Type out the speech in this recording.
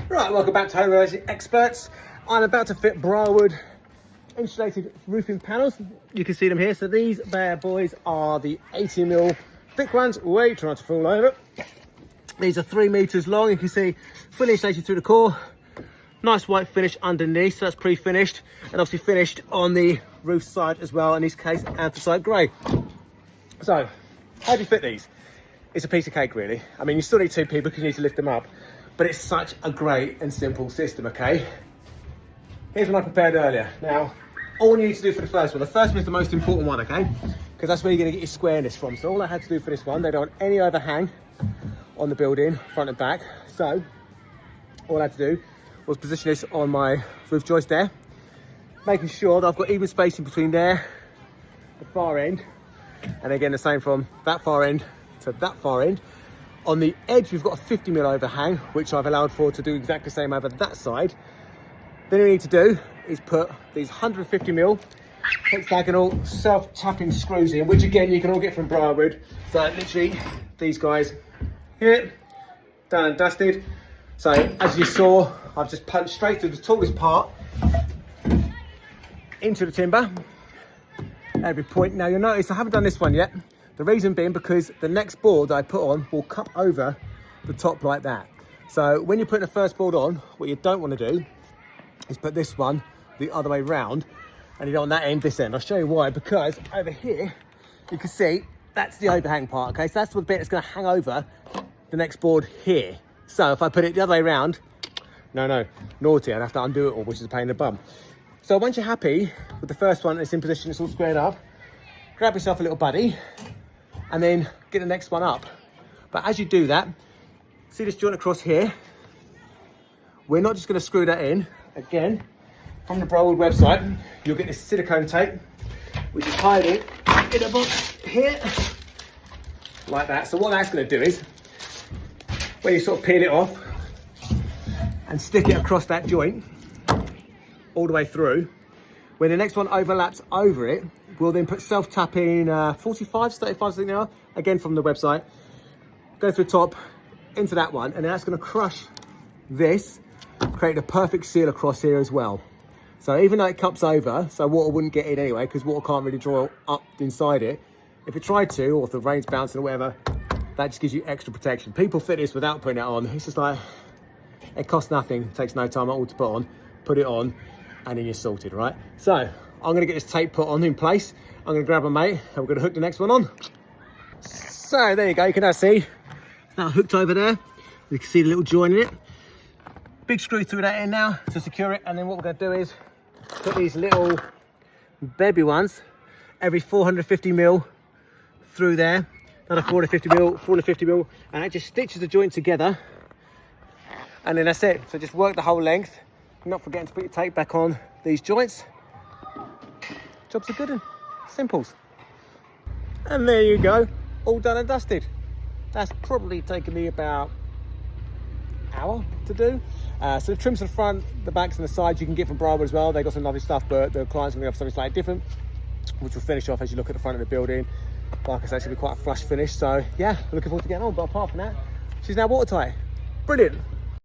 Right, welcome back to Home Renovation Experts. I'm about to fit Briarwood insulated roofing panels. You can see them here. So these bad boys are the 80mm thick ones. Wait, trying to fall over. These are 3 meters long. You can see fully insulated through the core. Nice white finish underneath, so that's pre-finished, and obviously finished on the roof side as well, in this case anthracite grey. So how do you fit these? It's a piece of cake, really. I mean, you still need 2 people because you need to lift them up, but it's such a great and simple system. Okay, here's what I prepared earlier. Now, all you need to do for the first one is the most important one, okay, because that's where you're going to get your squareness from. So all I had to do for this one, they don't want any overhang on the building, front and back. So all I had to do was position this on my roof joist there, making sure that I've got even spacing between there, the far end, and again the same from that far end to that far end. On the edge we've got a 50mm overhang, which I've allowed for to do exactly the same over that side. Then all you need to do is put these 150mm hexagonal self-tapping screws in, which again you can all get from Briarwood. So literally these guys here, done and dusted. So as you saw, I've just punched straight through the tallest part into the timber at every point. Now you'll notice I haven't done this one yet. The reason being because the next board that I put on will cup over the top like that. So when you're putting the first board on, what you don't want to do is put this one the other way round, and you don't want that end, this end. I'll show you why. Because over here, you can see that's the overhang part, okay? So that's the bit that's going to hang over the next board here. So if I put it the other way around, no, naughty, I'd have to undo it all, which is a pain in the bum. So once you're happy with the first one, it's in position, it's all squared up, grab yourself a little buddy, and then get the next one up. But as you do that, see this joint across here? We're not just going to screw that in. Again, from the Briarwood website, you'll get this silicone tape, which is hiding in a box here, like that. So what that's going to do is, when you sort of peel it off and stick it across that joint all the way through, when the next one overlaps over it, we'll then put self-tapping 45s, 35s, I think they are, again from the website, go through the top into that one, and then that's going to crush this, create a perfect seal across here as well. So even though it cups over, so water wouldn't get in anyway, because water can't really draw up inside it, if it tried to, or if the rain's bouncing or whatever, that just gives you extra protection. People fit this without putting it on. It's just like, it costs nothing, it takes no time at all to put on, put it on, and then you're sorted, right? So I'm gonna get this tape put on in place. I'm gonna grab a mate, and we're gonna hook the next one on. So there you go, you can now see it's now hooked over there. You can see the little joint in it. Big screw through that end now to secure it, and then what we're gonna do is put these little baby ones every 450mm through there. Another 450mm, 450mm, and that just stitches the joint together, and then that's it. So just work the whole length, not forgetting to put your tape back on these joints. Jobs are good and simples. And there you go, all done and dusted. That's probably taken me about an hour to do. So the trims to the front, the backs and the sides you can get from Briarwood as well. They got some lovely stuff, but the client's gonna have something slightly different, which will finish off as you look at the front of the building. Like I said, it's gonna be quite a flush finish. So yeah, looking forward to getting on. But apart from that, she's now watertight. Brilliant.